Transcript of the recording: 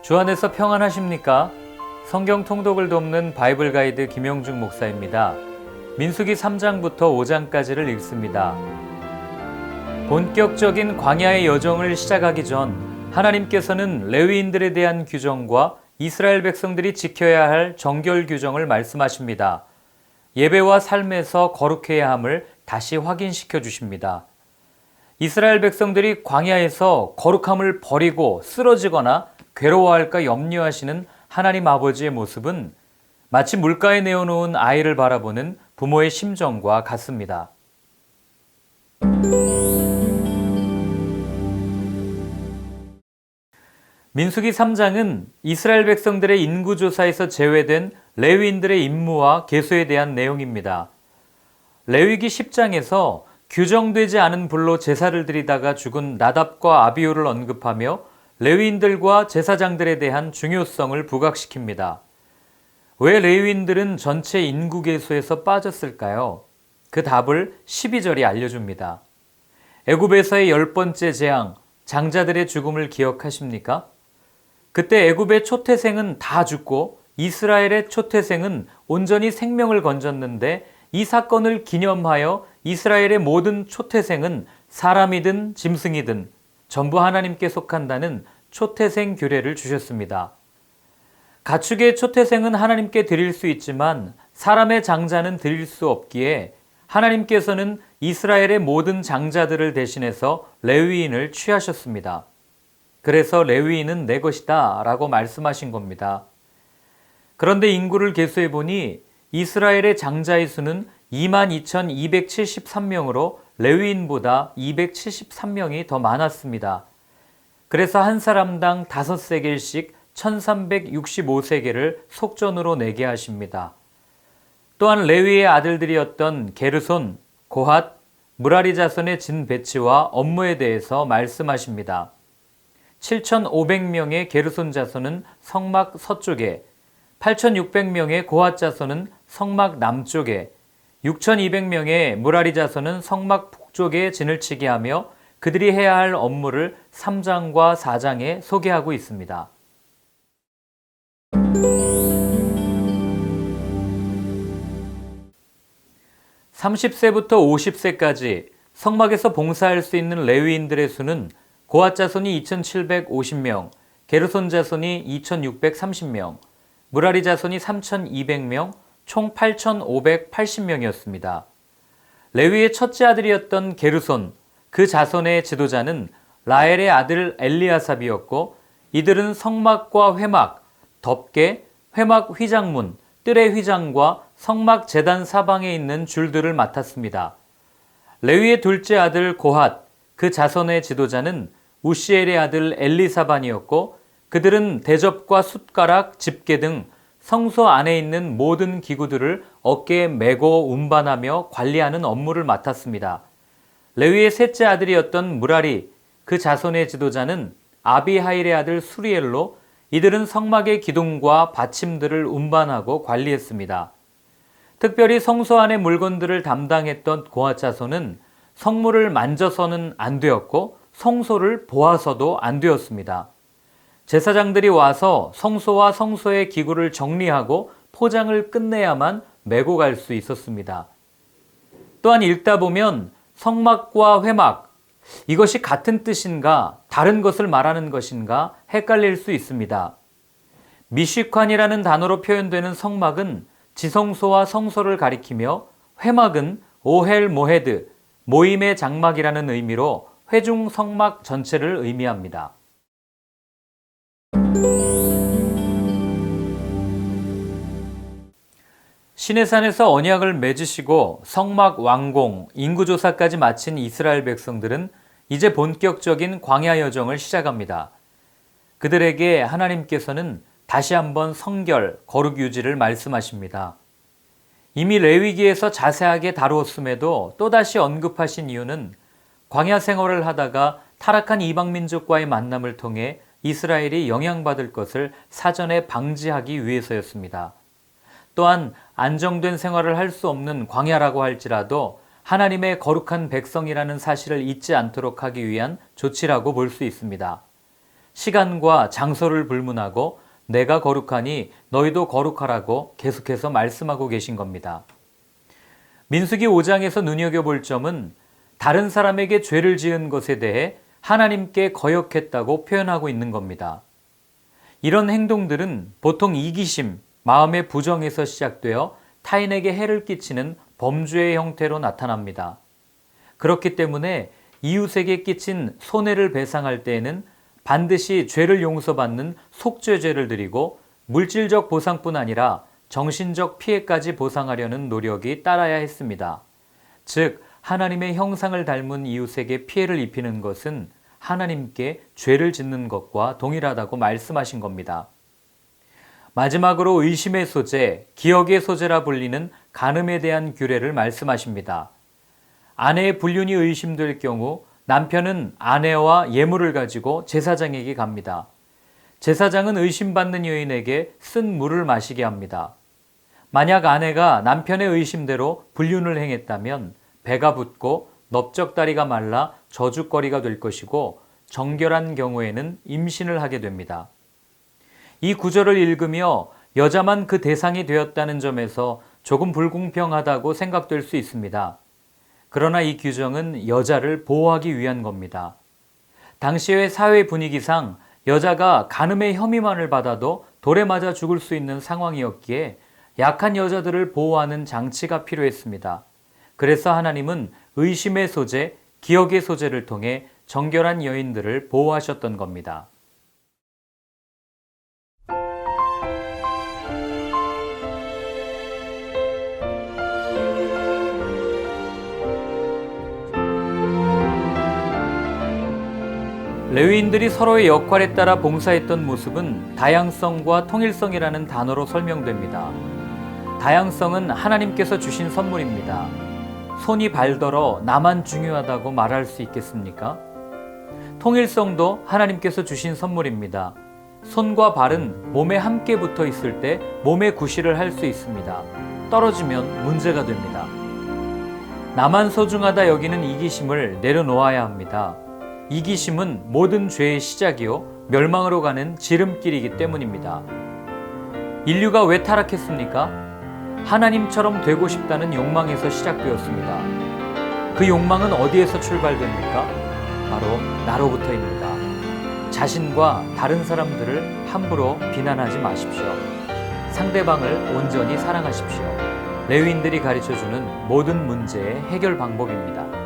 주 안에서 평안하십니까? 성경 통독을 돕는 바이블 가이드 김영중 목사입니다. 민수기 3장부터 5장까지를 읽습니다. 본격적인 광야의 여정을 시작하기 전 하나님께서는 레위인들에 대한 규정과 이스라엘 백성들이 지켜야 할 정결 규정을 말씀하십니다. 예배와 삶에서 거룩해야 함을 다시 확인시켜 주십니다. 이스라엘 백성들이 광야에서 거룩함을 버리고 쓰러지거나 괴로워할까 염려하시는 하나님 아버지의 모습은 마치 물가에 내어놓은 아이를 바라보는 부모의 심정과 같습니다. 민수기 3장은 이스라엘 백성들의 인구조사에서 제외된 레위인들의 임무와 계수에 대한 내용입니다. 레위기 10장에서 규정되지 않은 불로 제사를 드리다가 죽은 나답과 아비후를 언급하며 레위인들과 제사장들에 대한 중요성을 부각시킵니다. 왜 레위인들은 전체 인구 계수에서 빠졌을까요? 그 답을 12절이 알려줍니다. 애굽에서의 10번째 재앙, 장자들의 죽음을 기억하십니까? 그때 애굽의 초태생은 다 죽고 이스라엘의 초태생은 온전히 생명을 건졌는데 이 사건을 기념하여 이스라엘의 모든 초태생은 사람이든 짐승이든 전부 하나님께 속한다는 초태생 규례를 주셨습니다. 가축의 초태생은 하나님께 드릴 수 있지만 사람의 장자는 드릴 수 없기에 하나님께서는 이스라엘의 모든 장자들을 대신해서 레위인을 취하셨습니다. 그래서 레위인은 내 것이다 라고 말씀하신 겁니다. 그런데 인구를 계수해 보니 이스라엘의 장자의 수는 22,273명으로 레위인보다 273명이 더 많았습니다. 그래서 한 사람당 5세겔씩 1365세겔을 속전으로 내게 하십니다. 또한 레위의 아들들이었던 게르손, 고핫, 무라리 자손의 진 배치와 업무에 대해서 말씀하십니다. 7,500명의 게르손 자손은 성막 서쪽에, 8,600명의 고핫 자손은 성막 남쪽에, 6,200명의 무라리 자손은 성막 북쪽에 진을 치게 하며 그들이 해야 할 업무를 3장과 4장에 소개하고 있습니다. 30세부터 50세까지 성막에서 봉사할 수 있는 레위인들의 수는 고핫 자손이 2,750명, 게르손 자손이 2,630명, 무라리 자손이 3,200명, 총 8,580명이었습니다. 레위의 첫째 아들이었던 게르손, 그 자손의 지도자는 라엘의 아들 엘리아삽이었고 이들은 성막과 회막, 덮개, 회막 휘장문, 뜰의 휘장과 성막 제단 사방에 있는 줄들을 맡았습니다. 레위의 둘째 아들 고핫, 그 자손의 지도자는 우시엘의 아들 엘리사반이었고 그들은 대접과 숟가락, 집게 등 성소 안에 있는 모든 기구들을 어깨에 메고 운반하며 관리하는 업무를 맡았습니다. 레위의 셋째 아들이었던 무라리, 그 자손의 지도자는 아비하일의 아들 수리엘로 이들은 성막의 기둥과 받침들을 운반하고 관리했습니다. 특별히 성소 안의 물건들을 담당했던 고핫 자손은 성물을 만져서는 안 되었고 성소를 보아서도 안 되었습니다. 제사장들이 와서 성소와 성소의 기구를 정리하고 포장을 끝내야만 메고 갈 수 있었습니다. 또한 읽다 보면 성막과 회막, 이것이 같은 뜻인가 다른 것을 말하는 것인가 헷갈릴 수 있습니다. 미쉬칸이라는 단어로 표현되는 성막은 지성소와 성소를 가리키며 회막은 오헬 모헤드, 모임의 장막이라는 의미로 회중 성막 전체를 의미합니다. 시내산에서 언약을 맺으시고 성막 완공, 인구조사까지 마친 이스라엘 백성들은 이제 본격적인 광야 여정을 시작합니다. 그들에게 하나님께서는 다시 한번 성결, 거룩 유지를 말씀하십니다. 이미 레위기에서 자세하게 다루었음에도 또다시 언급하신 이유는 광야 생활을 하다가 타락한 이방민족과의 만남을 통해 이스라엘이 영향받을 것을 사전에 방지하기 위해서였습니다. 또한 안정된 생활을 할 수 없는 광야라고 할지라도 하나님의 거룩한 백성이라는 사실을 잊지 않도록 하기 위한 조치라고 볼 수 있습니다. 시간과 장소를 불문하고 내가 거룩하니 너희도 거룩하라고 계속해서 말씀하고 계신 겁니다. 민수기 5장에서 눈여겨볼 점은 다른 사람에게 죄를 지은 것에 대해 하나님께 거역했다고 표현하고 있는 겁니다. 이런 행동들은 보통 이기심, 마음의 부정에서 시작되어 타인에게 해를 끼치는 범죄의 형태로 나타납니다. 그렇기 때문에 이웃에게 끼친 손해를 배상할 때에는 반드시 죄를 용서받는 속죄죄를 드리고 물질적 보상뿐 아니라 정신적 피해까지 보상하려는 노력이 따라야 했습니다. 즉, 하나님의 형상을 닮은 이웃에게 피해를 입히는 것은 하나님께 죄를 짓는 것과 동일하다고 말씀하신 겁니다. 마지막으로 의심의 소재, 기억의 소재라 불리는 간음에 대한 규례를 말씀하십니다. 아내의 불륜이 의심될 경우 남편은 아내와 예물을 가지고 제사장에게 갑니다. 제사장은 의심받는 여인에게 쓴 물을 마시게 합니다. 만약 아내가 남편의 의심대로 불륜을 행했다면 배가 붓고 넓적다리가 말라 저주거리가 될 것이고 정결한 경우에는 임신을 하게 됩니다. 이 구절을 읽으며 여자만 그 대상이 되었다는 점에서 조금 불공평하다고 생각될 수 있습니다. 그러나 이 규정은 여자를 보호하기 위한 겁니다. 당시의 사회 분위기상 여자가 간음의 혐의만을 받아도 돌에 맞아 죽을 수 있는 상황이었기에 약한 여자들을 보호하는 장치가 필요했습니다. 그래서 하나님은 의심의 소재, 기억의 소재를 통해 정결한 여인들을 보호하셨던 겁니다. 레위인들이 서로의 역할에 따라 봉사했던 모습은 다양성과 통일성이라는 단어로 설명됩니다. 다양성은 하나님께서 주신 선물입니다. 손이 발더러 나만 중요하다고 말할 수 있겠습니까? 통일성도 하나님께서 주신 선물입니다. 손과 발은 몸에 함께 붙어 있을 때 몸의 구실을 할 수 있습니다. 떨어지면 문제가 됩니다. 나만 소중하다 여기는 이기심을 내려놓아야 합니다. 이기심은 모든 죄의 시작이요 멸망으로 가는 지름길이기 때문입니다. 인류가 왜 타락했습니까? 하나님처럼 되고 싶다는 욕망에서 시작되었습니다. 그 욕망은 어디에서 출발됩니까? 바로 나로부터입니다. 자신과 다른 사람들을 함부로 비난하지 마십시오. 상대방을 온전히 사랑하십시오. 레위인들이 가르쳐주는 모든 문제의 해결 방법입니다.